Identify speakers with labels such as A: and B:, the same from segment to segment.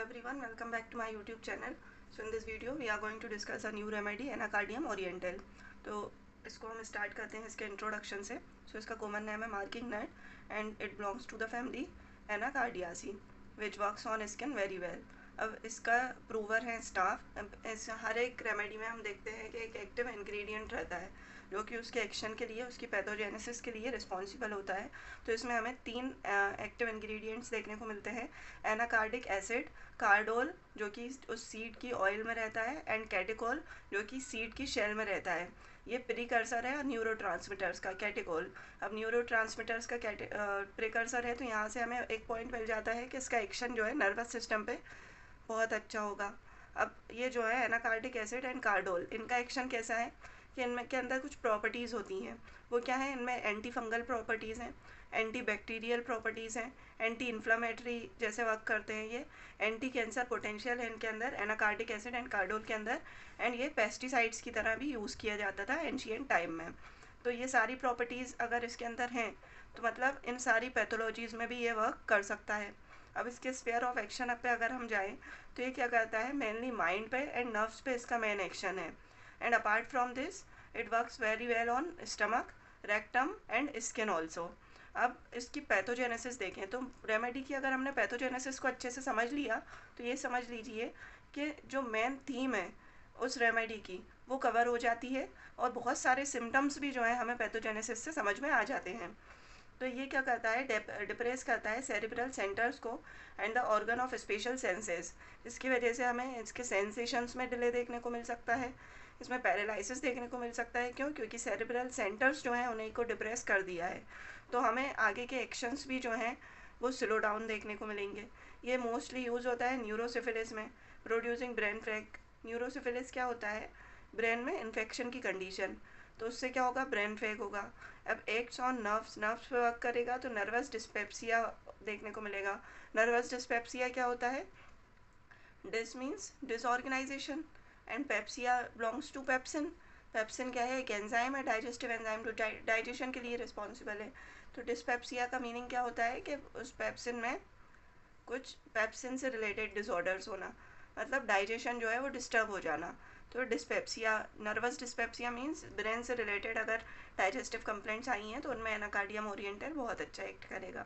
A: everyone, welcome back to my YouTube channel. So in this video we are going to discuss a new remedy Anacardium oriental. तो इसको हम start करते हैं इसके introduction से. So इसका कॉमन नेम है marking nut and it belongs to the family Anacardiaceae which works on skin very well. अब इसका प्रूवर है स्टाफ. इस हर एक रेमेडी में हम देखते हैं कि एक एक्टिव इंग्रेडिएंट रहता है जो कि उसके एक्शन के लिए, उसकी पैथोजेनेसिस के लिए रिस्पॉन्सिबल होता है. तो इसमें हमें 3 एक्टिव इंग्रेडिएंट्स देखने को मिलते हैं. एनाकार्डिक एसिड, कार्डोल जो कि उस सीड की ऑयल में रहता है, एंड कैटिकोल जो कि सीड की शेल में रहता है. ये प्रीकर्सर है न्यूरोट्रांसमीटर्स का. कैटिकोल अब न्यूरोट्रांसमीटर्स का प्रीकर्सर है, तो यहाँ से हमें एक पॉइंट मिल जाता है कि इसका एक्शन जो है नर्वस सिस्टम पे बहुत अच्छा होगा. अब ये जो है एनाकार्डिक एसिड एंड कार्डोल, इनका एक्शन कैसा है कि इनमें के अंदर कुछ प्रॉपर्टीज़ होती हैं. वो क्या है? इनमें एंटी फंगल प्रॉपर्टीज़ हैं, एंटी बैक्टीरियल प्रॉपर्टीज़ हैं, एंटी इन्फ्लामेटरी जैसे वर्क करते हैं ये, एंटी कैंसर पोटेंशियल है इनके अंदर एनाकार्डिक एसिड एंड कार्डोल के अंदर, एंड ये पेस्टिसाइड्स की तरह भी यूज़ किया जाता था एंशिएंट टाइम में. तो ये सारी प्रॉपर्टीज़ अगर इसके अंदर हैं तो मतलब इन सारी पैथोलॉजीज़ में भी ये वर्क कर सकता है. अब इसके स्फीयर ऑफ एक्शन पे अगर हम जाएँ तो ये क्या करता है? मेनली माइंड पे एंड नर्व्स पे इसका मेन एक्शन है. And apart from this it works very well on stomach, rectum and skin also. अब इसकी पैथोजेनेसिस देखें तो रेमेडी की अगर हमने पैथोजेनेसिस को अच्छे से समझ लिया तो ये समझ लीजिए कि जो मेन थीम है उस रेमेडी की वो कवर हो जाती है, और बहुत सारे सिम्टम्स भी जो है हमें पैथोजेनेसिस से समझ में आ जाते हैं. तो ये क्या करता है? डिप्रेस करता है सेरिब्रल सेंटर्स को and the organ of special senses. इसकी वजह से हमें इसके सेंसेशंस में डिले देखने को मिल सकता है, इसमें पैरालिसिस देखने को मिल सकता है. क्यों? क्योंकि सेरिब्रल सेंटर्स जो हैं उन्हीं को डिप्रेस कर दिया है. तो हमें आगे के एक्शंस भी जो हैं वो स्लो डाउन देखने को मिलेंगे. ये मोस्टली यूज़ होता है न्यूरोसिफिलिस में, प्रोड्यूसिंग ब्रेन फ्रैग. न्यूरोसिफिलिस क्या होता है? ब्रेन में इन्फेक्शन की कंडीशन. तो उससे क्या होगा? ब्रेन फेक होगा. अब एक्ट्स ऑन नर्व्स, नर्व्स पे वर्क करेगा तो नर्वस डिस्पेप्सिया देखने को मिलेगा. नर्वस डिस्पेप्सिया क्या होता है? Dys means disorganisation and pepsia belongs to pepsin. Pepsin क्या है? एक एंजाइम है, डाइजेस्टिव एंजाइम, जो डाइजेशन के लिए रिस्पॉन्सिबल है. तो डिस्पेप्सिया का मीनिंग क्या होता है कि उस पेप्सिन में कुछ पेप्सिन से रिलेटेड डिसऑर्डर्स होना, मतलब डाइजेशन जो है वो डिस्टर्ब हो जाना. तो dyspepsia, nervous dyspepsia means brain से रिलेटेड अगर डाइजेस्टिव कंप्लेंट्स आई हैं तो उनमें एनाकार्डियम ओरिएंटल बहुत अच्छा एक्ट करेगा.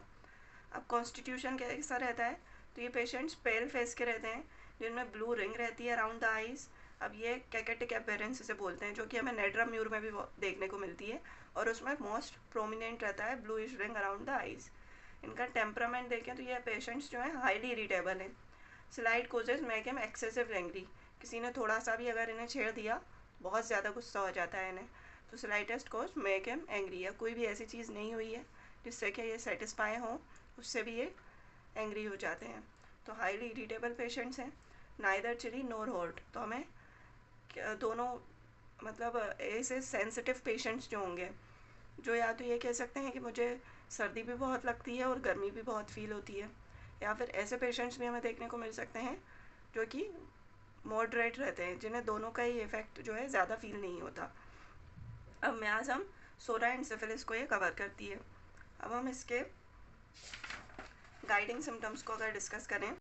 A: अब कॉन्स्टिट्यूशन कैसा रहता है? तो ये पेशेंट्स पेल फेस के रहते हैं जिनमें ब्लू रिंग रहती है अराउंड द आइज़. अब ये कैकेटिक अपीयरेंस इसे बोलते हैं, जो कि हमें नेड्रम म्यूर में भी देखने को मिलती है, और उसमें मोस्ट प्रोमिनेंट रहता है bluish ring around the eyes. इनका टेम्परामेंट देखें तो ये पेशेंट्स जो हैं हाईली इरिटेबल हैं. Slide causes make him excessive angry. किसी ने थोड़ा सा भी अगर इन्हें छेड़ दिया बहुत ज़्यादा गुस्सा हो जाता है इन्हें. तो स्लाइटेस्ट कोज मेक हिम एंग्री, या कोई भी ऐसी चीज़ नहीं हुई है जिससे कि ये सेटिस्फाई हों, उससे भी ये एंग्री हो जाते हैं. तो हाईली इरिटेबल पेशेंट्स हैं. नाइदर चिली नोर हॉट. तो हमें दोनों मतलब ऐसे सेंसिटिव पेशेंट्स जो होंगे, जो या तो ये कह सकते हैं कि मुझे सर्दी भी बहुत लगती है और गर्मी भी बहुत फील होती है, या फिर ऐसे पेशेंट्स भी हमें देखने को मिल सकते हैं जो कि मॉडरेट रहते हैं, जिन्हें दोनों का ही इफेक्ट जो है ज़्यादा फील नहीं होता. अब आज हम सोरा एंड सिफिलिस को ये कवर करती है. अब हम इसके गाइडिंग सिम्टम्स को अगर डिस्कस करें,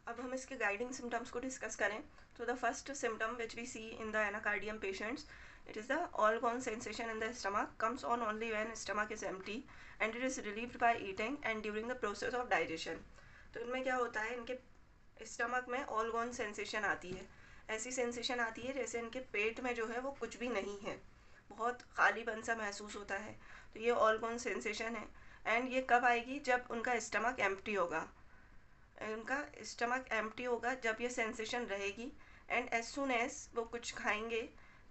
A: को डिस्कस करें तो the first symptom which we see in the Anacardium patients, it is the all gone sensation in the stomach, comes on only when stomach is empty and it is relieved by eating and during the process of digestion. तो इनमें क्या होता है? इनके stomach में all gone sensation आती है. ऐसी सेंसेशन आती है जैसे इनके पेट में जो है वो कुछ भी नहीं है, बहुत खालीपन सा महसूस होता है. तो ये ऑल गॉन सेंसेशन है. एंड ये कब आएगी? जब उनका स्टमक एम्प्टी होगा. उनका स्टमक एम्प्टी होगा जब ये सेंसेशन रहेगी, एंड एज सुन एज वो कुछ खाएंगे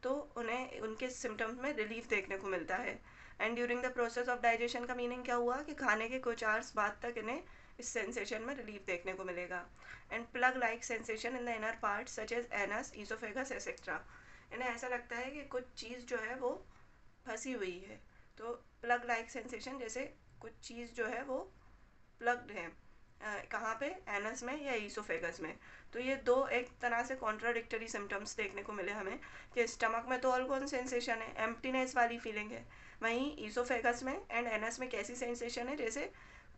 A: तो उन्हें उनके सिम्टम्स में रिलीफ देखने को मिलता है. And during the process of digestion का मीनिंग क्या हुआ कि खाने के कुछ आवर्स बाद तक इन्हें इस सेंसेशन में रिलीफ देखने को मिलेगा. And plug like sensation in the inner part such as anus, oesophagus etcetera. इन्हें ऐसा लगता है कि कुछ चीज़ जो है वो फंसी हुई है. तो प्लग लाइक सेंसेशन, जैसे कुछ चीज़ जो है वो प्लग्ड है. कहाँ पे? एनस में या ईसोफेगस में. तो ये दो एक तरह से कॉन्ट्राडिक्टरी सिम्टम्स देखने को मिले हमें कि स्टमक में तो ऑल गॉन सेंसेशन है, एम्प्टीनेस वाली फीलिंग है, वहीं ईसोफेगस में एंड एनस में कैसी सेंसेशन है? जैसे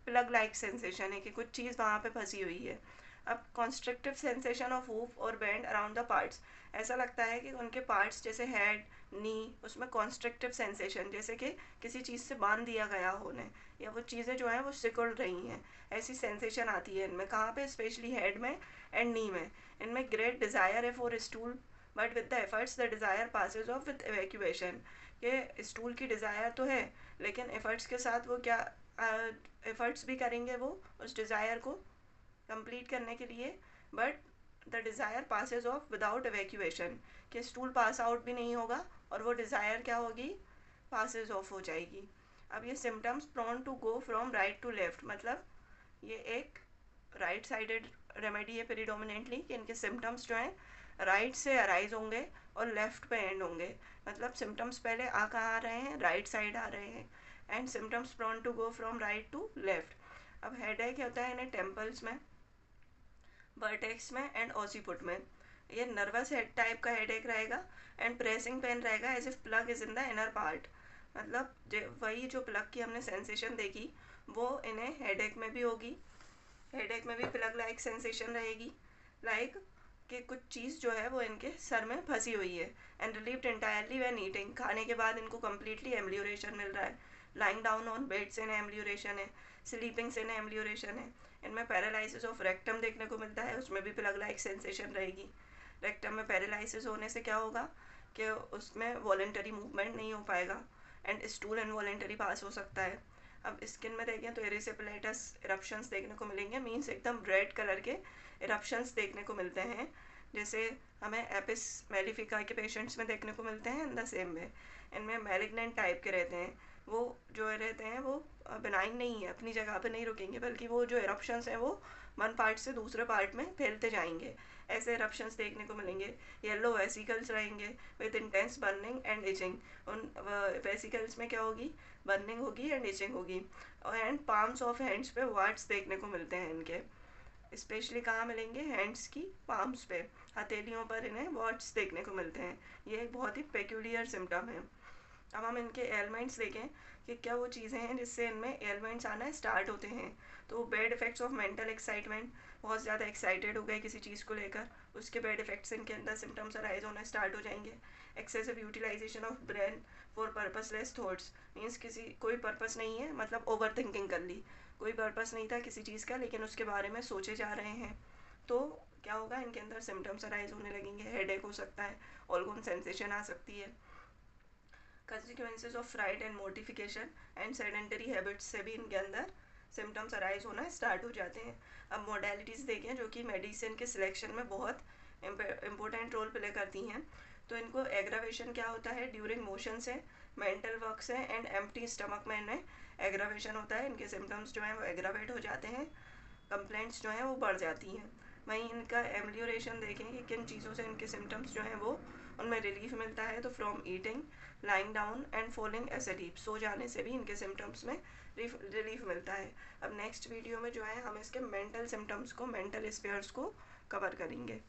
A: प्लग लाइक सेंसेशन है कि कुछ चीज़ वहाँ पे फंसी हुई है. अब कॉन्स्ट्रक्टिव सेंसेशन ऑफ हूफ और बैंड अराउंड द पार्ट्स, ऐसा लगता है कि उनके पार्ट्स जैसे हेड, नी, उसमें कॉन्स्ट्रक्टिव सेंसेशन, जैसे कि किसी चीज़ से बांध दिया गया हो उन्हें, या वो चीज़ें जो हैं वो सिकुड़ रही हैं, ऐसी सेंसेशन आती है इनमें। कहाँ पे? स्पेशली हेड में एंड नी में। इनमें ग्रेट डिज़ायर है for stool, but with the efforts the desire passes off with evacuation, कि स्टूल की डिज़ायर तो है, लेकिन एफर्ट्स के साथ वो क्या एफर्ट्स भी करेंगे वो उस डिज़ायर को कंप्लीट करने के लिए, but the desire passes off without evacuation, कि स्टूल पास आउट भी नहीं होगा और वो डिज़ायर क्या होगी? पासेज ऑफ हो जाएगी। अब ये symptoms prone to go from right to left, मतलब ये एक राइट साइडेड रेमेडी है प्रीडोमिनेंटली, कि इनके सिम्टम्स जो हैं राइट से अराइज होंगे और लेफ्ट पे एंड होंगे। मतलब सिम्टम्स पहले कहाँ आ रहे हैं? राइट साइड आ रहे हैं, and symptoms prone to go from right to left. अब हेडेक होता है इन्हें टेम्पल्स में, वर्टेक्स में एंड ओसीपुट में। ये नर्वस हेड टाइप का हेडेक रहेगा एंड प्रेसिंग पेन रहेगा as if plug is in the inner part. मतलब वही जो प्लग की हमने सेंसेशन देखी वो इन्हें हेडेक में भी होगी। हेडेक में भी प्लग लाइक सेंसेशन रहेगी, लाइक कि कुछ चीज़ जो है वो इनके सर में फंसी हुई है। And relieved entirely when eating, खाने के बाद इनको कम्प्लीटली एम्ब्ल्यूरेशन मिल रहा है। लाइंग डाउन ऑन बेड से इन्हें एम्ब्ल्यूरेशन है, स्लीपिंग से इन्हें एम्ब्ल्यूरेशन है। इनमें पैरालिसिस ऑफ रेक्टम देखने को मिलता है, उसमें भी प्लग लाइक सेंसेशन रहेगी। रेक्टम में पैरालिसिस होने से क्या होगा कि उसमें वॉलेंटरी मूवमेंट नहीं हो पाएगा एंड स्टूल इनवॉलेंटरी पास हो सकता है। अब स्किन में देखें तो एरिसेपिलेटस इरप्शंस देखने को मिलेंगे, मीन्स एकदम रेड कलर के इरप्शंस देखने को मिलते हैं, जैसे हमें एपिस मेलिफिका के पेशेंट्स में देखने को मिलते हैं। इन द सेम वे इनमें मैलिग्नेंट टाइप के रहते हैं, वो जो रहते हैं वो बिनाइन नहीं है, अपनी जगह पे नहीं रुकेंगे, बल्कि वो जो इरप्शंस हैं वो वन पार्ट से दूसरे पार्ट में फैलते जाएंगे। ऐसे इरप्शंस देखने को मिलेंगे। येलो वेसिकल्स रहेंगे with intense burning and itching. उन वेसिकल्स में क्या होगी? बर्निंग होगी एंड इचिंग होगी। एंड पाम्स ऑफ हैंड्स पे वार्ड्स देखने को मिलते हैं इनके, स्पेशली कहाँ मिलेंगे? हैंड्स की पाम्स पे, हथेलियों पर इन्हें वार्ड्स देखने को मिलते हैं। ये एक बहुत ही पेक्यूलियर सिम्टम है। अब हम इनके एलिमेंट्स देखें कि क्या वो चीज़ें हैं जिससे इनमें एलिमेंट्स आना स्टार्ट होते हैं। तो bad effects of mental excitement, बहुत ज़्यादा एक्साइटेड हो गए किसी चीज़ को लेकर, उसके बैड इफेक्ट्स इनके अंदर सिम्टम्स अराइज होना स्टार्ट हो जाएंगे। Excessive utilization of brain for purposeless thoughts, means किसी कोई पर्पस नहीं है, मतलब ओवर थिंकिंग कर ली, कोई पर्पस नहीं था किसी चीज़ का लेकिन उसके बारे में सोचे जा रहे हैं, तो क्या होगा? इनके अंदर सिम्टम्स अराइज होने लगेंगे। हेडेक हो सकता है, ऑलगोन सेंसेशन आ सकती है। Consequences of fright and mortification and sedentary habits से भी इनके अंदर सिम्टम्स अराइज होना स्टार्ट हो जाते हैं। अब मोडेलिटीज़ देखें जो कि मेडिसिन के सिलेक्शन में बहुत इम्पोर्टेंट रोल प्ले करती हैं। तो इनको एग्रावेशन क्या होता है? ड्यूरिंग मोशन से, मेंटल वर्क से एंड एम्प्टी स्टमक में इन्हें एग्रावेशन होता है। इनके सिम्टम्स जो हैं वो एग्रावेट हो जाते हैं, कंप्लेंट्स जो हैं वो बढ़ जाती हैं। वहीं इनका एम्ब्ल्यूरेशन देखें कि किन चीज़ों से इनके सिम्टम्स जो हैं वो उनमें रिलीफ मिलता है। तो from eating, lying down and falling asleep, सो जाने से भी इनके सिम्टम्स में रिलीफ मिलता है। अब नेक्स्ट वीडियो में जो है हम इसके मेंटल सिम्टम्स को, मेंटल स्पेयर्स को कवर करेंगे।